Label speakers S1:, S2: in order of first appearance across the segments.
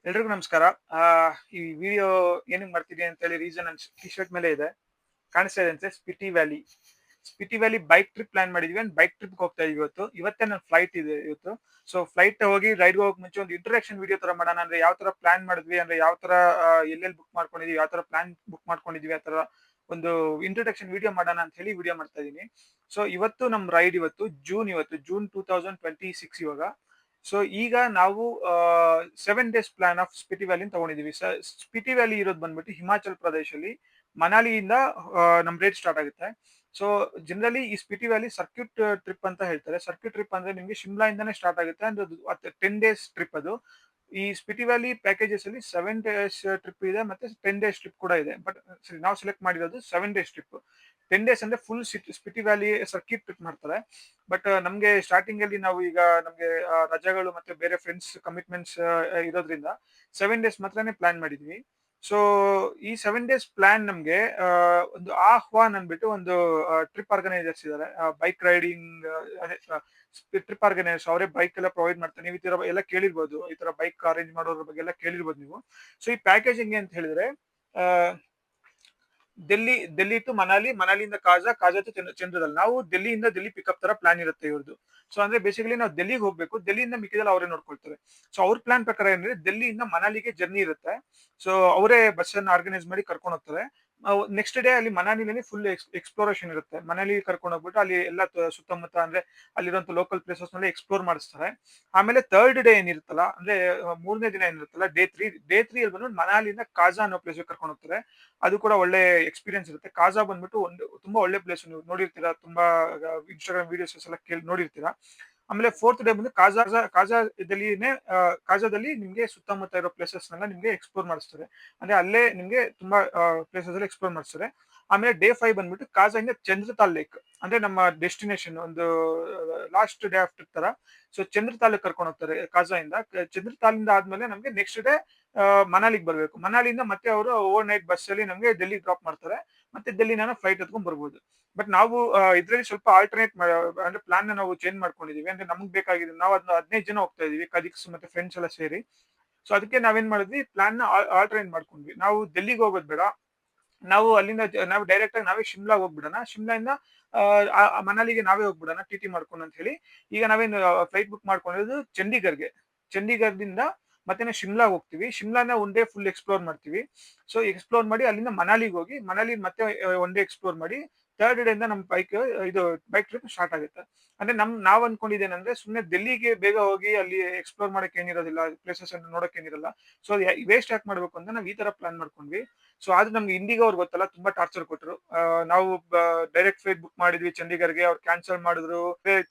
S1: ಎಲ್ರಿಗೂ ನಮಸ್ಕಾರ. ಆ ಈ ವಿಡಿಯೋ ಏನಕ್ ಮಾಡ್ತಿದೀನಿ ಅಂತ ಹೇಳಿ ರೀಸನ್ ನನ್ ಟಿ ಶರ್ಟ್ ಮೇಲೆ ಇದೆ. ಕಾಣಿಸ್ತಾ ಇದೆ ಅಂತೆ Spiti valley. Spiti valley bike trip plan ಮಾಡಿದ್ವಿ. ಬೈಕ್ ಟ್ರಿಪ್‌ಗೆ ಹೋಗ್ತಾ ಇದೀವಿ ಇವತ್ತು. ಇವತ್ತೇ ನನ್ನ ಫ್ಲೈಟ್ ಇದೆ ಇವತ್ತು. ಸೊ ಫ್ಲೈಟ್ ಹೋಗಿ ರೈಡ್‌ಗೆ ಹೋಗಕ್ ಮುಂಚೆ ಒಂದು ಇಂಟ್ರೊಡಕ್ಷನ್ ವಿಡಿಯೋ ತರ ಮಾಡೋಣ. ಅಂದ್ರೆ ಯಾವ ತರ ಪ್ಲಾನ್ ಮಾಡಿದ್ವಿ, ಅಂದ್ರೆ ಯಾವ ತರ ಎಲ್ಲೆಲ್ಲಿ ಬುಕ್ ಮಾಡ್ಕೊಂಡಿದೀವಿ, ಯಾವ ತರ ಪ್ಲಾನ್ ಬುಕ್ ಮಾಡ್ಕೊಂಡಿದೀವಿ, ಆ ತರ ಒಂದು ಇಂಟ್ರೊಡಕ್ಷನ್ ವಿಡಿಯೋ ಮಾಡೋಣ ಅಂತ ಹೇಳಿ ವಿಡಿಯೋ ಮಾಡ್ತಾ ಇದೀನಿ. ಸೊ ಇವತ್ತು ನಮ್ ರೈಡ್ ಜೂನ್ 2026 ಇವಾಗ. ಸೊ ಈಗ ನಾವು 7 days plan of Spiti valley ತಗೊಂಡಿದೀವಿ. ಸ್ಪಿಟಿ ವ್ಯಾಲಿ ಇರೋದು ಬಂದ್ಬಿಟ್ಟು ಹಿಮಾಚಲ್ ಪ್ರದೇಶಲ್ಲಿ ಮನಾಲಿಯಿಂದ ನಮ್ ರೈಡ್ ಸ್ಟಾರ್ಟ್ ಆಗುತ್ತೆ. ಸೊ ಜನರಲಿ ಈ ಸ್ಪಿಟಿ ವ್ಯಾಲಿ ಸರ್ಕ್ಯೂಟ್ ಟ್ರಿಪ್ ಅಂತ ಹೇಳ್ತಾರೆ. ಸರ್ಕ್ಯೂಟ್ ಟ್ರಿಪ್ ಅಂದ್ರೆ ನಿಮ್ಗೆ ಶಿಮ್ಲಾ ಇಂದಾನೆ ಸ್ಟಾರ್ಟ್ ಆಗುತ್ತೆ. ಅಂದ್ರೆ ಅದು 10 ಡೇಸ್ ಟ್ರಿಪ್ ಅದು. ಈ ಸ್ಪಿಟಿ ವ್ಯಾಲಿ ಪ್ಯಾಕೇಜಸ್ ಅಲ್ಲಿ 7 ಡೇಸ್ ಟ್ರಿಪ್ ಇದೆ, ಮತ್ತೆ 10 ಡೇಸ್ ಟ್ರಿಪ್ ಕೂಡ ಇದೆ. ಬಟ್ ಸರಿ, ನಾವು ಸೆಲೆಕ್ಟ್ ಮಾಡಿರೋದು 7 ಡೇಸ್ ಟ್ರಿಪ್. 10 ಡೇಸ್ ಅಂದ್ರೆ full Spiti valley circuit trip ಮಾಡ್ತಾರೆ. ಬಟ್ ನಮ್ಗೆ ಸ್ಟಾರ್ಟಿಂಗ್ ಅಲ್ಲಿ ನಾವು ಈಗ ನಮ್ಗೆ ರಜೆಗಳು ಮತ್ತೆ ಬೇರೆ ಫ್ರೆಂಡ್ಸ್ ಕಮಿಟ್ಮೆಂಟ್ಸ್ ಇರೋದ್ರಿಂದ 7 ಡೇಸ್ ಮಾತ್ರನೇ ಪ್ಲಾನ್ ಮಾಡಿದ್ವಿ. ಸೊ ಈ 7 ಡೇಸ್ ಪ್ಲಾನ್ ನಮ್ಗೆ ಒಂದು ಆಹ್ವಾನ್ ಅಂದ್ಬಿಟ್ಟು ಒಂದು ಟ್ರಿಪ್ ಆರ್ಗನೈಸರ್ಸ್ ಇದಾರೆ. ಬೈಕ್ ರೈಡಿಂಗ್ ಅದೇ ಟ್ರಿಪ್ ಆರ್ಗನೈಸರ್ಸ್ ಅವರೇ ಬೈಕ್ ಎಲ್ಲ ಪ್ರೊವೈಡ್ ಮಾಡ್ತಾರೆ. ನೀವು ಈ ತರ ಎಲ್ಲ ಕೇಳಿರ್ಬೋದು, ಈ ತರ ಬೈಕ್ ಅರೇಂಜ್ ಮಾಡೋದ್ರ ಬಗ್ಗೆ ಎಲ್ಲ ಕೇಳಿರ್ಬೋದು ನೀವು. ಸೊ ಈ ಪ್ಯಾಕೇಜ್ ಹೆಂಗೆ ಅಂತ ಹೇಳಿದ್ರೆ, ಆ, ಡೆಲ್ಲಿ ಟು ಮನಾಲಿ, ಮನಾಲಿಯಿಂದ ಕಾಜಾ ಟು ಚಂದ್ರದಲ್ಲಿ. ನಾವು ಡೆಲ್ಲಿ ಪಿಕಪ್ ತರ ಪ್ಲಾನ್ ಇರುತ್ತೆ ಇವ್ರದ್ದು. ಸೊ ಅಂದ್ರೆ ಬೇಸಿಕಲಿ ನಾವು ಡೆಲ್ಲಿಗೆ ಹೋಗ್ಬೇಕು, ಡೆಲ್ಲಿಯಿಂದ ಮಿಕ್ಕಿದೆಲ್ಲ ಅವರೇ ನೋಡ್ಕೊಳ್ತಾರೆ. ಸೊ ಅವ್ರ ಪ್ಲಾನ್ ಪ್ರಕಾರ ಏನಂದ್ರೆ ಡೆಲ್ಲಿಯಿಂದ ಮನಾಲಿಗೆ ಜರ್ನಿ ಇರುತ್ತೆ. ಸೊ ಅವರೇ ಬಸ್ ಅನ್ನು ಆರ್ಗನೈಸ್ ಮಾಡಿ ಕರ್ಕೊಂಡು ಹೋಗ್ತಾರೆ. ನೆಕ್ಸ್ಟ್ ಡೇ ಅಲ್ಲಿ ಮನಾಲಿನಲ್ಲಿ ಫುಲ್ ಎಕ್ಸ್ಪ್ಲೋರೇಷನ್ ಇರುತ್ತೆ. ಮನಾಲಿ ಕರ್ಕೊಂಡು ಹೋಗ್ಬಿಟ್ಟು ಅಲ್ಲಿ ಎಲ್ಲ ಸುತ್ತಮುತ್ತ ಅಂದ್ರೆ ಅಲ್ಲಿರುವಂತ ಲೋಕಲ್ ಪ್ಲೇಸಸ್ ನಲ್ಲಿ ಎಕ್ಸ್ಪ್ಲೋರ್ ಮಾಡಿಸ್ತಾರೆ. ಆಮೇಲೆ ಥರ್ಡ್ ಡೇ ಏನಿರುತ್ತಲ್ಲ, ಅಂದ್ರೆ ಮೂರನೇ ದಿನ ಏನಿರುತ್ತಲ್ಲ, ಡೇ ತ್ರೀ ಅಲ್ಲಿ ಬಂದ್ಬಿಟ್ಟು ಮನಾಲಿಯಿಂದ ಕಾಜಾ ಅನ್ನೋ ಪ್ಲೇಸ್ ಕರ್ಕೊಂಡು ಹೋಗ್ತಾರೆ. ಅದು ಕೂಡ ಒಳ್ಳೆ ಎಕ್ಸ್ಪೀರಿಯನ್ಸ್ ಇರುತ್ತೆ. ಕಾಜಾ ಬಂದ್ಬಿಟ್ಟು ಒಂದು ತುಂಬಾ ಒಳ್ಳೆ ಪ್ಲೇಸ್, ನೀವು ನೋಡಿರ್ತೀರಾ, ತುಂಬಾ ಇನ್ಸ್ಟಾಗ್ರಾಮ್ ವಿಡಿಯೋಸ್ ಎಲ್ಲ ಕೇಳಿ ನೋಡಿರ್ತೀರಾ. ಆಮೇಲೆ ಫೋರ್ತ್ ಡೇ ಬಂದು ಕಾಜಾದಲ್ಲಿನೇ ಕಾಜಾದಲ್ಲಿ ನಿಮ್ಗೆ ಸುತ್ತಮುತ್ತ ಇರೋ ಪ್ಲೇಸಸ್ ನೆಲ್ಲ ನಿಮ್ಗೆ ಎಕ್ಸ್ಪ್ಲೋರ್ ಮಾಡಿಸ್ತಾರೆ. ಅಂದ್ರೆ ಅಲ್ಲೇ ನಿಮ್ಗೆ ತುಂಬಾ ಪ್ಲೇಸಸ್ ಅಲ್ಲಿ ಎಕ್ಸ್ಪ್ಲೋರ್ ಮಾಡಿಸ್ತಾರೆ. ಆಮೇಲೆ ಡೇ 5 ಬಂದ್ಬಿಟ್ಟು ಕಾಜಾಯಿಂದ ಚಂದ್ರತಾಲ್ ಲೇಕ್, ಅಂದ್ರೆ ನಮ್ಮ ಡೆಸ್ಟಿನೇಷನ್ ಒಂದು ಲಾಸ್ಟ್ ಡೇ ಆಫ್ಟರ್ ತರ. ಸೊ ಚಂದ್ರತಾಲ್ ಕರ್ಕೊಂಡು ಹೋಗ್ತಾರೆ ಕಾಜಾಯಿಂದ. ಚಂದ್ರತಾಲಿಂದ ಆದ್ಮೇಲೆ ನಮ್ಗೆ ನೆಕ್ಸ್ಟ್ ಡೇ ಮನಾಲಿಗೆ ಬರ್ಬೇಕು. ಮನಾಲಿಯಿಂದ ಮತ್ತೆ ಅವರು ಓವರ್ ನೈಟ್ ಬಸ್ ಅಲ್ಲಿ ನಮ್ಗೆ ಡೆಲ್ಲಿ ಡ್ರಾಪ್ ಮಾಡ್ತಾರೆ. ಮತ್ತೆ ಡೆಲ್ಲಿ ನಾನು ಫ್ಲೈಟ್ ಹತ್ಕೊಂಡ್ ಬರ್ಬೋದು. ಬಟ್ ನಾವು ಇದ್ರಲ್ಲಿ ಸ್ವಲ್ಪ ಆಲ್ಟರ್ನೇಟ್ ಅಂದ್ರೆ ಪ್ಲಾನ್ ನಾವು ಚೇಂಜ್ ಮಾಡ್ಕೊಂಡಿದೀವಿ. ಅಂದ್ರೆ ನಮ್ಗೆ ಬೇಕಾಗಿದೆ, ನಾವು ಅದನ್ನ 15 ಜನ ಹೋಗ್ತಾ ಇದೀವಿ, ಕಲೀಗ್ಸ್ ಮತ್ತೆ ಫ್ರೆಂಡ್ಸ್ ಎಲ್ಲ ಸೇರಿ. ಸೊ ಅದಕ್ಕೆ ನಾವೇನ್ ಮಾಡಿದ್ವಿ, ಪ್ಲಾನ್ ನ ಆಲ್ಟರ್ನೇಟ್ ಮಾಡ್ಕೊಂಡ್ವಿ. ನಾವು ಡೆಲ್ಲಿಗೆ ಹೋಗೋದ್ ಬೇಡ, ನಾವು ಅಲ್ಲಿಂದ ನಾವು ಡೈರೆಕ್ಟ್ ಆಗಿ ನಾವೇ ಶಿಮ್ಲಾ ಹೋಗ್ಬಿಡೋಣ. ಶಿಮ್ಲಾಯಿಂದ ಮನಾಲಿಗೆ ನಾವೇ ಹೋಗ್ಬಿಡೋಣ ಟಿ ಟಿ ಮಾಡ್ಕೊಂಡು ಅಂತ ಹೇಳಿ. ಈಗ ನಾವೇನು ಫ್ಲೈಟ್ ಬುಕ್ ಮಾಡ್ಕೊಂಡಿರೋದು ಚಂಡೀಗರ್ಗೆ. ಚಂಡೀಗಢದಿಂದ ಮತ್ತೆ ನಾವು ಶಿಮ್ಲಾ ಹೋಗ್ತೀವಿ. ಶಿಮ್ಲಾನ ಒನ್ ಡೇ ಫುಲ್ ಎಕ್ಸ್ಪ್ಲೋರ್ ಮಾಡ್ತೀವಿ. ಸೊ ಎಕ್ಸ್ಪ್ಲೋರ್ ಮಾಡಿ ಅಲ್ಲಿಂದ ಮನಾಲಿಗೆ ಹೋಗಿ, ಮನಾಲಿ ಮತ್ತೆ ಒನ್ ಡೇ ಎಕ್ಸ್ಪ್ಲೋರ್ ಮಾಡಿ ಥರ್ಡ್ ಡೇ ಇಂದ ನಮ್ಮ ಇದು ಬೈಕ್ ಟ್ರಿಪ್ ಸ್ಟಾರ್ಟ್ ಆಗುತ್ತೆ. ಅಂದ್ರೆ ನಾವ್ ಅನ್ಕೊಂಡಿದ್ದೇನಂದ್ರೆ, ಸುಮ್ನೆ ಡೆಲ್ಲಿಗೆ ಬೇಗ ಹೋಗಿ ಅಲ್ಲಿ ಎಕ್ಸ್ಪ್ಲೋರ್ ಮಾಡಕ್ ಏನಿರೋದಿಲ್ಲ, ಪ್ಲೇಸಸ್ ಅನ್ನು ನೋಡಕ್ ಏನಿರಲ್ಲ. ಸೊ ವೇಸ್ಟ್ ಯಾಕೆ ಮಾಡ್ಬೇಕು ಅಂತ ನಾವು ಈ ತರ ಪ್ಲಾನ್ ಮಾಡ್ಕೊಂಡ್ವಿ. ಸೊ ಆದ್ರೆ ನಮ್ಗೆ ಇಂಡಿಗೋ ಅವ್ರು ಗೊತ್ತಲ್ಲ, ತುಂಬಾ ಟಾರ್ಚರ್ ಕೊಟ್ಟರು. ನಾವು ಡೈರೆಕ್ಟ್ ಫ್ಲೈಟ್ ಬುಕ್ ಮಾಡಿದ್ವಿ ಚಂಡೀಗರ್ಗೆ, ಅವ್ರು ಕ್ಯಾನ್ಸಲ್ ಮಾಡಿದ್ರು.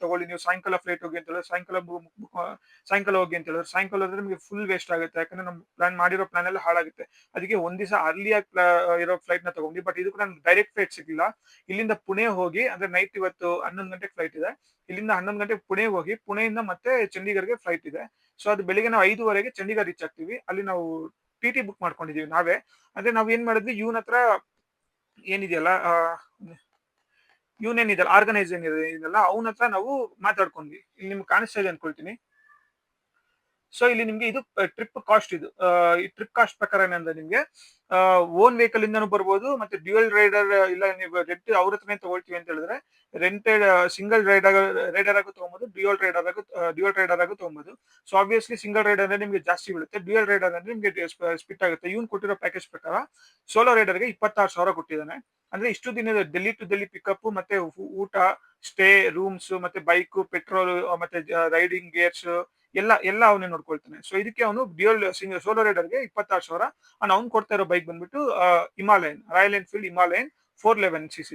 S1: ತಗೊಳ್ಳಿ, ನೀವು ಸಾಯಂಕಾಲ ಫ್ಲೈಟ್ ಹೋಗಿ ಅಂತ ಹೇಳಿದ್ರು. ಸಾಯಂಕಾಲ ಹೋಗಿ ಅಂತ ಹೇಳಿದ್ರು. ಸಾಯಂಕಾಲ ಹೋದ್ರೆ ನಿಮಗೆ ಫುಲ್ ವೇಸ್ಟ್ ಆಗುತ್ತೆ, ಯಾಕಂದ್ರೆ ನಮ್ ಪ್ಲಾನ್ ಮಾಡಿರೋ ಪ್ಲಾನ್ ಎಲ್ಲ ಹಾಳಾಗುತ್ತೆ. ಅದಕ್ಕೆ ಒಂದ್ ದಿವಸ ಅರ್ಲಿಯಾಗಿ ಇರೋ ಫ್ಲೈಟ್ ನ ತಗೊಂಡ್ವಿ. ಬಟ್ ಇದು ಕೂಡ ಡೈರೆಕ್ಟ್ ಫ್ಲೈಟ್ ಸಿಗ್ಲಿಲ್ಲ. ಇಲ್ಲಿಂದ ಪುಣೆ ಹೋಗಿ, ಅಂದ್ರೆ ನೈಟ್ ಇವತ್ತು 11 ಗಂಟೆಗೆ ಫ್ಲೈಟ್ ಇದೆ. ಇಲ್ಲಿಂದ 11 ಗಂಟೆಗೆ ಪುಣೆಗೆ ಹೋಗಿ, ಪುಣೆಯಿಂದ ಮತ್ತೆ ಚಂಡೀಗರ್ಗೆ ಫ್ಲೈಟ್ ಇದೆ. ಸೊ ಅದು ಬೆಳಿಗ್ಗೆ ನಾವು 5:30ಗೆ ಚಂಡೀಗರ್ ರೀಚ್ ಆಗ್ತೀವಿ. ಅಲ್ಲಿ ನಾವು ಟಿ ಟಿ ಬುಕ್ ಮಾಡ್ಕೊಂಡಿದೀವಿ ನಾವೇ. ಅಂದ್ರೆ ನಾವ್ ಏನ್ ಮಾಡಿದ್ವಿ, ಇವನ್ ಹತ್ರ ಏನಿದೆಯಲ್ಲ, ಇವನ್ ಏನಿದೆಯಲ್ಲ ಆರ್ಗನೈಸ್ ಏನಿದೆಯಲ್ಲ, ಅವನ ಹತ್ರ ನಾವು ಮಾತಾಡ್ಕೊಂಡ್ವಿ. ಇಲ್ಲಿ ನಿಮ್ಗೆ ಕಾಣಿಸ್ತಾ ಇದೆ ಅನ್ಕೊಳ್ತೀನಿ. ಸೊ ಇಲ್ಲಿ ನಿಮ್ಗೆ ಇದು ಟ್ರಿಪ್ ಕಾಸ್ಟ್. ಇದು ಈ ಟ್ರಿಪ್ ಕಾಸ್ಟ್ ಪ್ರಕಾರ ಏನಂದ್ರೆ, ನಿಮ್ಗೆ ಓನ್ ವೆಹಿಕಲ್ ಇಂದನೂ ಬರ್ಬೋದು, ಮತ್ತೆ ಡ್ಯೂಯಲ್ ರೈಡರ್, ಇಲ್ಲ ನೀವು ರೆಂಟ್ ಅವ್ರ ಹತ್ರನೇ ತಗೊಳ್ತೀವಿ ಅಂತ ಹೇಳಿದ್ರೆ ರೆಂಟೆಡ್ ಸಿಂಗಲ್ ರೈಡರ್ ಆಗು ತಗೊಬೋದು, ಡ್ಯೂಯಲ್ ರೈಡರ್ ಆಗು ತಗೊಬೋದು. ಸೊ ಆಬ್ವಿಯಸ್ಲಿ ಸಿಂಗಲ್ ರೈಡರ್ ಅಂದ್ರೆ ನಿಮ್ಗೆ ಜಾಸ್ತಿ ಬೀಳುತ್ತೆ, ಡ್ಯೂಯಲ್ ರೈಡರ್ ಅಂದ್ರೆ ನಿಮ್ಗೆ ಸ್ಪಿಟ್ ಆಗುತ್ತೆ. ಇವ್ನು ಕೊಟ್ಟಿರೋ ಪ್ಯಾಕೇಜ್ ಪ್ರಕಾರ ಸೋಲೋ ರೈಡರ್ಗೆ 26,000 ಕೊಟ್ಟಿದ್ದಾನೆ. ಅಂದ್ರೆ ಇಷ್ಟು ದಿನದ ಡೆಲ್ಲಿ ಟು ಡೆಲ್ಲಿ ಪಿಕಪ್, ಮತ್ತೆ ಊಟ, ಸ್ಟೇ, ರೂಮ್ಸ್, ಮತ್ತೆ ಬೈಕ್, ಪೆಟ್ರೋಲ್, ಮತ್ತೆ ರೈಡಿಂಗ್ ಗೇರ್ಸ್ ಎಲ್ಲ ಅವನೇ ನೋಡ್ಕೊಳ್ತಾನೆ. ಸೊ ಇದಕ್ಕೆ ಅವನು ಸೋಲೋ ರೈಡರ್ಗೆ 26,000. ಅವ್ನು ಕೊಡ್ತಾ ಇರೋ ಬೈಕ್ ಬಂದ್ಬಿಟ್ಟು Himalayan, royal Enfield Himalayan 411cc.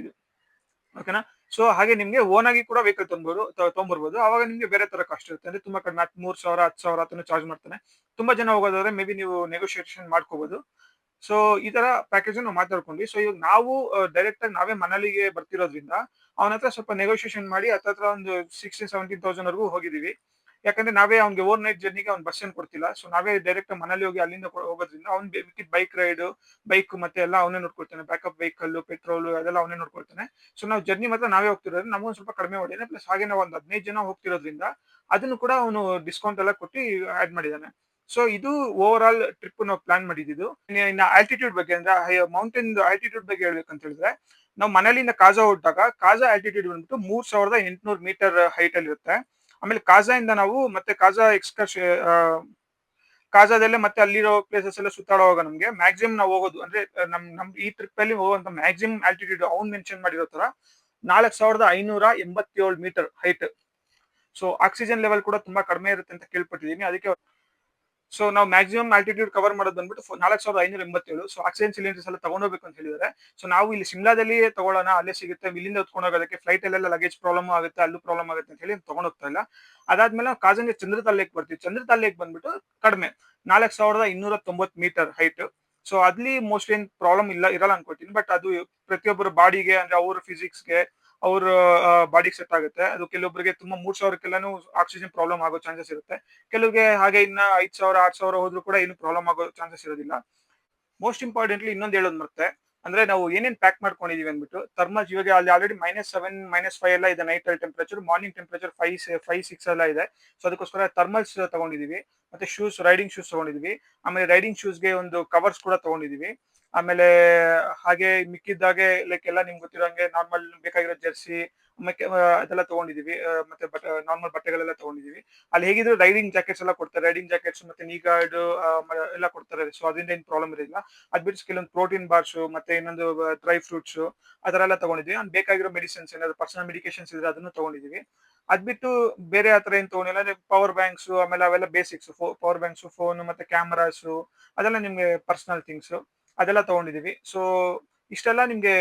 S1: ಓಕೆನಾ. ಸೊ ಹಾಗೆ ನಿಮ್ಗೆ ಓನ್ ಆಗಿ ಕೂಡ ವೆಹಿಕಲ್ ತೊಗೊಂಡ್ಬರ್ಬೋದು. ಅವಾಗ ನಿಮ್ಗೆ ಬೇರೆ ತರ ಕಾಸ್ಟ್ ಇರುತ್ತೆ. ಅಂದ್ರೆ ತುಂಬಾ ಕಡಿಮೆ, 3,000 10,000 ಅಥವಾ ಚಾರ್ಜ್ ಮಾಡ್ತಾನೆ. ತುಂಬಾ ಜನ ಹೋಗೋದಾದ್ರೆ ಮೇ ಬಿ ನೀವು ನೆಗೋಷಿಯೇಷನ್ ಮಾಡ್ಕೋಬಹುದು. ಸೊ ಈ ತರ ಪ್ಯಾಕೇಜ್ ನಾವು ಮಾತಾಡ್ಕೊಂಡ್ವಿ. ಸೊ ಇವಾಗ ನಾವು ಡೈರೆಕ್ಟ್ ಆಗಿ ನಾವೇ ಮನಾಲಿಗೆ ಬರ್ತಿರೋದ್ರಿಂದ ಅವನ ಹತ್ರ ಸ್ವಲ್ಪ ನೆಗೋಷಿಯೇಷನ್ ಮಾಡಿ ಹತ್ರ ಒಂದು 16,000-17,000 ವರೆಗೂ ಹೋಗಿದೀವಿ. ಯಾಕಂದ್ರೆ ನಾವೇ ಅವ್ನಿಗೆ ಓವರ್ ನೈಟ್ ಜರ್ನಿಗೆ ಅವ್ನು ಬಸ್ ಏನ್ ಕೊಡ್ತಿಲ್ಲ. ಸೊ ನಾವೇ ಡೈರೆಕ್ಟ್ ಮನಾಲಿ ಹೋಗಿ ಅಲ್ಲಿಂದ ಹೋಗೋದ್ರಿಂದ ಅವ್ನ್ ಮಿಕ್ಕಿದ ಬೈಕ್ ಮತ್ತೆ ಎಲ್ಲ ಅವನೇ ನೋಡ್ಕೊಳ್ತಾನೆ. ಬ್ಯಾಕಪ್ ವೆಹಿಕಲ್, ಪೆಟ್ರೋಲ್ ಅದೆಲ್ಲ ಅವನೇ ನೋಡ್ಕೊಳ್ತಾನೆ. ಸೊ ನಾವು ಜರ್ನಿ ಮಾತ್ರ ನಾವೇ ಹೋಗ್ತಿರೋದ್ರೆ ನಮಗೊಂದು ಸ್ವಲ್ಪ ಕಡಿಮೆ ಮಾಡಿದ್ದಾನೆ. ಪ್ಲಸ್ ಹಾಗೆ ನಾವು ಒಂದು 15 ಜನ ಹೋಗ್ತಿರೋದ್ರಿಂದ ಅದನ್ನು ಕೂಡ ಅವನು ಡಿಸ್ಕೌಂಟ್ ಎಲ್ಲ ಕೊಟ್ಟು ಆಡ್ ಮಾಡಿದ್ದಾನೆ. ಸೊ ಇದು ಓವರ್ ಆಲ್ ಟ್ರಿಪ್ ನಾವು ಪ್ಲಾನ್ ಮಾಡಿದ್ದು. ಇನ್ನು ಆಲ್ಟಿಟ್ಯೂಡ್ ಬಗ್ಗೆ ಅಂದ್ರೆ ಮೌಂಟೇನ್ ಆಲ್ಟಿಟ್ಯೂಡ್ ಬಗ್ಗೆ ಹೇಳ್ಬೇಕಂತ ಹೇಳಿದ್ರೆ, ನಾವು ಮನಾಲಿಯಿಂದ ಕಾಜಾ ಹೊರಟಾಗ ಕಾಜಾ ಆಲ್ಟಿಟ್ಯೂಡ್ ಬಂದ್ಬಿಟ್ಟು 3800 ಮೀಟರ್ ಹೈಟ್ ಅಲ್ಲಿ ಇರುತ್ತೆ. ಆಮೇಲೆ ಕಾಜಾ ಇಂದ ನಾವು ಮತ್ತೆ ಕಾಜಾ ಕಾಜಾದಲ್ಲೇ ಮತ್ತೆ ಅಲ್ಲಿರೋ ಪ್ಲೇಸಸ್ ಎಲ್ಲ ಸುತ್ತಾಡುವಾಗ ನಮ್ಗೆ ಮ್ಯಾಕ್ಸಿಮಮ್ ನಾವು ಹೋಗೋದು ಅಂದ್ರೆ ನಮ್ ಈ ಟ್ರಿಪ್ ಅಲ್ಲಿ ಹೋಗುವಂತ ಮ್ಯಾಕ್ಸಿಮಮ್ ಆಲ್ಟಿಟ್ಯೂಡ್ ಅವ್ನು ಮೆನ್ಷನ್ ಮಾಡಿರೋ ತರ 4587 metre height. So oxygen level ಕೂಡ ತುಂಬಾ ಕಡಿಮೆ ಇರುತ್ತೆ ಅಂತ ಕೇಳ್ಪಟ್ಟಿದ್ದೀನಿ. ಅದಕ್ಕೆ ಸೊ ನಾವು ಮ್ಯಾಕ್ಸಿಮಮ್ ಆಲ್ಟಿಟ್ಯೂಡ್ ಕವರ್ ಮಾಡೋದು ಬಂದ್ಬಿಟ್ಟು 4587. ಸೊ ಆಕ್ಸಿಜನ್ ಸಿಲಿಂಡರ್ಸ್ ಎಲ್ಲ ತಗೊಂಡೋಗ್ಬೇಕು ಅಂತ ಹೇಳಿದ್ದಾರೆ. ಸೊ ನಾವು ಇಲ್ಲಿ ಶಿಮ್ಲಾದಲ್ಲಿ ತಗೊಳ್ಳೋಣ, ಅಲ್ಲೇ ಸಿಗುತ್ತೆ, ಇಲ್ಲಿಂದ ಹೊತ್ಕೊಂಡು ಹೋಗೋದಕ್ಕೆ ಫ್ಲೈಟ್ ಅಲ್ಲೆಲ್ಲ ಲಗೇಜ್ ಪ್ರಾಬ್ಲಮ್ ಆಗುತ್ತೆ, ಅಲ್ಲೂ ಪ್ರಾಬ್ಲಮ್ ಆಗುತ್ತೆ ಅಂತ ಹೇಳಿ ತಗೊಂಡ್ ಹೋಗ್ತಾ ಇಲ್ಲ. ಅದಾದ್ಮೇಲೆ ನಾವು ಕಾಜಂಗೆ ಚಂದ್ರತಾಲ್ ಬರ್ತೀವಿ. ಚಂದ್ರತಾಲ್ ಬಂದ್ಬಿಟ್ಟು ಕಡಿಮೆ 4290 ಮೀಟರ್ ಹೈಟ್. ಸೊ ಅಲ್ಲಿ ಮೋಸ್ಟ್ಲಿ ಏನ್ ಪ್ರಾಬ್ಲಮ್ ಇರಲ್ಲ ಅನ್ಕೋತೀನಿ. ಬಟ್ ಅದು ಪ್ರತಿಯೊಬ್ಬರ ಬಾಡಿಗೆ ಅಂದ್ರೆ ಅವ್ರ ಫಿಸಿಕ್ಸ್ಗೆ ಅವ್ರ ಬಾಡಿಗೆ ಸೆಟ್ ಆಗುತ್ತೆ. ಅದು ಕೆಲವೊಬ್ಬರಿಗೆ ತುಂಬಾ 3000ಕ್ಕೆಲ್ಲಾನು ಆಕ್ಸಿಜನ್ ಪ್ರಾಬ್ಲಮ್ ಆಗೋ ಚಾನ್ಸಸ್ ಇರುತ್ತೆ. ಕೆಲವ್ರಿಗೆ ಹಾಗೆ ಇನ್ನ 5000 6000 ಹೋದ್ರು ಕೂಡ ಏನು ಪ್ರಾಬ್ಲಮ್ ಆಗೋ ಚಾನ್ಸಸ್ ಇರೋದಿಲ್ಲ. ಮೋಸ್ಟ್ ಇಂಪಾರ್ಟೆಂಟ್ಲಿ ಇನ್ನೊಂದು ಹೇಳೋದು ಮತ್ತೆ ಅಂದ್ರೆ ನಾವು ಏನೇನ್ ಪ್ಯಾಕ್ ಮಾಡ್ಕೊಂಡಿದೀವಿ ಅಂದ್ಬಿಟ್ಟು ಥರ್ಮಲ್ಸ್ ಇವಾಗ ಅಲ್ಲಿ ಆಲ್ರೆಡಿ -7 -5 ಎಲ್ಲ ಇದೆ ನೈಟ್ ಟೆಂಪರೇಚರ್. ಮಾರ್ನಿಂಗ್ ಟೆಂಪರೇಚರ್ 5 6 ಎಲ್ಲ ಇದೆ. ಸೊ ಅದಕ್ಕೋಸ್ಕರ ಥರ್ಮಲ್ಸ್ ತಗೊಂಡಿದೀವಿ. ಮತ್ತೆ ರೈಡಿಂಗ್ ಶೂಸ್ ತಗೊಂಡಿದೀವಿ. ಆಮೇಲೆ ರೈಡಿಂಗ್ ಶೂಸ್ಗೆ ಒಂದು ಕವರ್ಸ್ ಕೂಡ ತಗೊಂಡಿದೀವಿ. ಆಮೇಲೆ ಹಾಗೆ ಮಿಕ್ಕಿದ್ದಾಗೆ ಲೈಕ್ ಎಲ್ಲ ನಿಮ್ಗೆ ಗೊತ್ತಿರೋಂಗೆ ನಾರ್ಮಲ್ ಬೇಕಾಗಿರೋ ಜರ್ಸಿ ಅದೆಲ್ಲ ತಗೊಂಡಿದೀವಿ. ಮತ್ತೆ ನಾರ್ಮಲ್ ಬಟ್ಟೆಗಳೆಲ್ಲ ತಗೊಂಡಿದೀವಿ. ಅಲ್ಲಿ ಹೇಗಿದ್ರು ರೈಡಿಂಗ್ ಜಾಕೆಟ್ಸ್ ಎಲ್ಲ ಕೊಡ್ತಾರೆ. ರೈಡಿಂಗ್ ಜಾಕೆಟ್ಸ್ ಮತ್ತೆ ನೀ ಗಾರ್ಡ್ ಎಲ್ಲ ಕೊಡ್ತಾರೆ. ಸೊ ಅದರಿಂದ ಏನು ಪ್ರಾಬ್ಲಮ್ ಇರಲಿಲ್ಲ. ಅದ್ ಬಿಟ್ಟು ಕೆಲವೊಂದು ಪ್ರೋಟೀನ್ ಬಾರ್ಸ್ ಮತ್ತೆ ಇನ್ನೊಂದು ಡ್ರೈ ಫ್ರೂಟ್ಸ್ ಅದರ ಎಲ್ಲ ತಗೊಂಡಿದ್ವಿ. ಅಲ್ಲಿ ಬೇಕಾಗಿರೋ ಮೆಡಿಸಿನ್ಸ್ ಏನಾದ್ರು ಪರ್ಸನಲ್ ಮೆಡಿಕೇಶನ್ಸ್ ಇದ್ರೆ ಅದನ್ನು ತಗೊಂಡಿದೀವಿ. ಅದ್ ಬಿಟ್ಟು ಬೇರೆ ಆತರ ಏನ್ ತಗೊಂಡಿಲ್ಲ. ಅಂದ್ರೆ ಪವರ್ ಬ್ಯಾಂಕ್ಸ್ ಆಮೇಲೆ ಅವೆಲ್ಲ ಬೇಸಿಕ್ಸ್. ಪವರ್ ಬ್ಯಾಂಕ್ಸ್, ಫೋನ್ ಮತ್ತೆ ಕ್ಯಾಮರಾಸ್ ಅದೆಲ್ಲ ನಿಮ್ಗೆ ಪರ್ಸನಲ್ ಥಿಂಗ್ಸ್ ಅದೆಲ್ಲ ತಗೊಂಡಿದೀವಿ. ಸೊ ಇಷ್ಟೆಲ್ಲ ನಿಮ್ಗೆ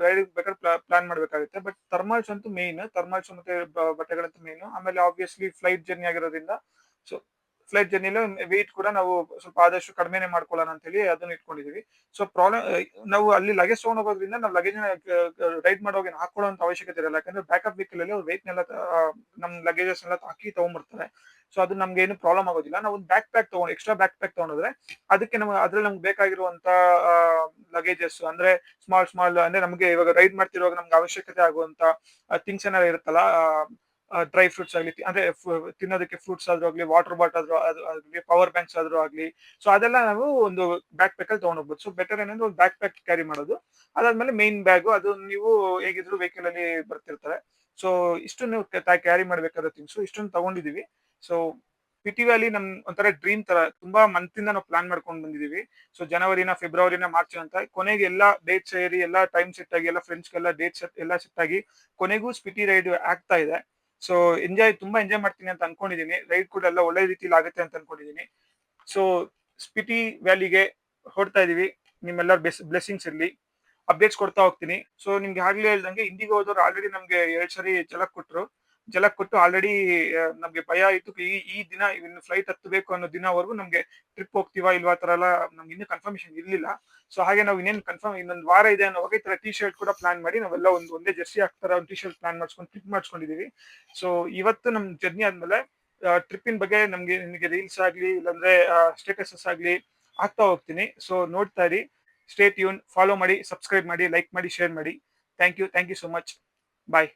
S1: ರೈಡಿಂಗ್ ಬೇಕಾದ್ರೆ ಪ್ಲಾನ್ ಮಾಡ್ಬೇಕಾಗುತ್ತೆ. ಬಟ್ ಥರ್ಮಲ್ಸ್ ಅಂತೂ ಮೇನ್. ಥರ್ಮಲ್ಸ್ ಮತ್ತೆ ಬಟ್ಟೆಗಳಂತೂ ಮೇನ್. ಆಮೇಲೆ ಆಬ್ವಿಯಸ್ಲಿ ಫ್ಲೈಟ್ ಜರ್ನಿ ಆಗಿರೋದ್ರಿಂದ ಸೊ ಫ್ಲೈಟ್ ಜರ್ನಿಲಿ ವೆಯ್ಟ್ ಕೂಡ ನಾವು ಸ್ವಲ್ಪ ಆದಷ್ಟು ಕಡಿಮೆನೆ ಮಾಡ್ಕೊಳ್ಳೋಣ ಅಂತ ಹೇಳಿ ಅದನ್ನ ಇಟ್ಕೊಂಡಿದೀವಿ. ಸೊ ಪ್ರಾಬ್ಲಮ್ ನಾವು ಅಲ್ಲಿ ಲಗೇಜ್ ತಗೊಂಡ್ ಹೋಗೋದ್ರಿಂದ ನಾವು ಲಗೇಜ್ ರೈಡ್ ಮಾಡೋವಾಗ ಹಾಕೊಳ್ಳುವಂತ ಅವಶ್ಯಕತೆ ಇರಲ್ಲ. ಯಾಕಂದ್ರೆ ಬ್ಯಾಕಪ್ ವೆಹಿಕಲ್ ಅಲ್ಲಿ ವೆಯ್ಟ್ ನೆಲ್ಲ ನಮ್ ಲಗೇಜಸ್ ಎಲ್ಲ ಹಾಕಿ ತಗೊಂಡ್ಬರ್ತಾರೆ. ಸೊ ಅದು ನಮ್ಗೆ ಏನು ಪ್ರಾಬ್ಲಮ್ ಆಗೋದಿಲ್ಲ. ನಾವು ಒಂದು ಬ್ಯಾಕ್ ಪ್ಯಾಕ್ ತಗೊಂಡು ಎಕ್ಸ್ಟ್ರಾ ಬ್ಯಾಕ್ ಪ್ಯಾಕ್ ತಗೊಂಡ್ರೆ ಅದಕ್ಕೆ ಅದ್ರಲ್ಲಿ ನಮ್ಗೆ ಬೇಕಾಗಿರುವಂತ ಲಗೇಜಸ್ ಅಂದ್ರೆ ಸ್ಮಾಲ್ ಅಂದ್ರೆ ನಮಗೆ ಇವಾಗ ರೈಡ್ ಮಾಡ್ತಿರುವಾಗ ನಮ್ಗೆ ಅವಶ್ಯಕತೆ ಆಗುವಂತ ಥಿಂಗ್ಸ್ ಏನಾದ್ರು ಇರುತ್ತಲ್ಲ, ಡ್ರೈ ಫ್ರೂಟ್ಸ್ ಆಗ್ಲಿ ಅಂದ್ರೆ ತಿನ್ನೋದಕ್ಕೆ ಫ್ರೂಟ್ಸ್ ಆದ್ರೂ ಆಗ್ಲಿ, ವಾಟರ್ ಬಾಟಲ್ ಆಗ್ಲಿ, ಪವರ್ ಬ್ಯಾಂಕ್ಸ್ ಆದ್ರೂ ಆಗ್ಲಿ, ಸೊ ಅದೆಲ್ಲ ನಾವು ಒಂದು ಬ್ಯಾಕ್ ಪ್ಯಾಕ್ ಅಲ್ಲಿ ತಗೊಂಡೋಗ್ಬೋದು. ಸೊ ಬೆಟರ್ ಏನಂದ್ರೆ ಒಂದು ಬ್ಯಾಕ್ ಪ್ಯಾಕ್ ಕ್ಯಾರಿ ಮಾಡೋದು. ಅದಾದ್ಮೇಲೆ ಮೈನ್ ಬ್ಯಾಗ್ ಅದು ನೀವು ಹೇಗಿದ್ರು ವೆಹಿಕಲ್ ಅಲ್ಲಿ ಬರ್ತಿರ್ತಾರೆ. ಸೊ ಇಷ್ಟು ನೀವು ಕ್ಯಾರಿ ಮಾಡ್ಬೇಕಾದ ಥಿಂಗ್ಸ್ ಇಷ್ಟೊಂದು ತಗೊಂಡಿದೀವಿ. ಸೊ ಪಿಟಿ ವ್ಯಾಲಿ ನಮ್ ಒಂಥರ ಡ್ರೀಮ್ ತರ ತುಂಬಾ ಮಂತ್ ಇಂದ ನಾವು ಪ್ಲಾನ್ ಮಾಡ್ಕೊಂಡು ಬಂದಿದೀವಿ. ಸೊ ಜನವರಿನ ಫೆಬ್ರವರಿನ ಮಾರ್ಚ್ ಅಂತ ಕೊನೆಗೆ ಎಲ್ಲಾ ಡೇಟ್ ಸೇರಿ ಎಲ್ಲ ಟೈಮ್ ಸೆಟ್ ಆಗಿ ಎಲ್ಲ ಫ್ರೆಂಡ್ಸ್ಗೆಲ್ಲ ಡೇಟ್ ಎಲ್ಲ ಸೆಟ್ ಆಗಿ ಕೊನೆಗೂ ಸ್ಪಿಟಿ ರೈಡ್ ಆಗ್ತಾ ಇದೆ. ಸೊ ತುಂಬಾ ಎಂಜಾಯ್ ಮಾಡ್ತೀನಿ ಅಂತ ಅನ್ಕೊಂಡಿದೀನಿ. ರೈಡ್ ಕೂಡ ಎಲ್ಲ ಒಳ್ಳೆ ರೀತಿಲಿ ಆಗುತ್ತೆ ಅಂತ ಅನ್ಕೊಂಡಿದೀನಿ. ಸೊ ಸ್ಪಿಟಿ ವ್ಯಾಲಿಗೆ ಹೊಡ್ತಾ ಇದೀವಿ. ನಿಮ್ಮೆಲ್ಲರ ಬ್ಲೆಸ್ಸಿಂಗ್ಸ್ ಇರ್ಲಿ. ಅಪ್ಡೇಟ್ಸ್ ಕೊಡ್ತಾ ಹೋಗ್ತೀನಿ. ಸೊ ನಿಮ್ಗೆ ಆಗ್ಲೇ ಹೇಳ್ದಂಗೆ ಇಂಡಿಗೋ ಹೋದವ್ರು ಆಲ್ರೆಡಿ ನಮ್ಗೆ 2 ಸರಿ ಜಲಕ್ ಕೊಟ್ಟು ಆಲ್ರೆಡಿ ನಮ್ಗೆ ಭಯ ಆಯ್ತು. ಈ ದಿನ ಇನ್ನು ಫ್ಲೈಟ್ ಹತ್ತಬೇಕು ಅನ್ನೋ ದಿನವರೆಗೂ ನಮ್ಗೆ ಟ್ರಿಪ್ ಹೋಗ್ತೀವಾ ಇಲ್ವಾ ತರ ಎಲ್ಲ ನಮ್ಗೆ ಇನ್ನೂ ಕನ್ಫರ್ಮೇಶನ್ ಇರ್ಲಿಲ್ಲ. ಸೊ ಹಾಗೆ ನಾವು ಇನ್ನೇನು ಇನ್ನೊಂದು ವಾರ ಇದೆ ಅನ್ನೋವಾಗ ಈ ತರ ಟಿ ಶರ್ಟ್ ಕೂಡ ಪ್ಲಾನ್ ಮಾಡಿ ನಾವೆಲ್ಲ ಒಂದೇ ಜರ್ಸಿ ಹಾಕ್ತಾರ ಒಂದು ಟಿ ಶರ್ಟ್ ಪ್ಲಾನ್ ಮಾಡ್ಸ್ಕೊಂಡು ಟ್ರಿಪ್ ಮಾಡ್ಸ್ಕೊಂಡಿದೀವಿ. ಸೊ ಇವತ್ತು ನಮ್ ಜರ್ನಿ ಆದ್ಮೇಲೆ ಟ್ರಿಪ್ಪಿನ ಬಗ್ಗೆ ನಿಮಗೆ ರೀಲ್ಸ್ ಆಗ್ಲಿ ಇಲ್ಲಾಂದ್ರೆ ಸ್ಟೇಟಸಸ್ ಆಗ್ಲಿ ಆಗ್ತಾ ಹೋಗ್ತೀನಿ. ಸೊ ನೋಡ್ತಾ ಇರಿ. ಸ್ಟೇ ಟ್ಯೂನ್, ಫಾಲೋ ಮಾಡಿ, ಸಬ್ಸ್ಕ್ರೈಬ್ ಮಾಡಿ, ಲೈಕ್ ಮಾಡಿ, ಶೇರ್ ಮಾಡಿ. Thank you so much. Bye.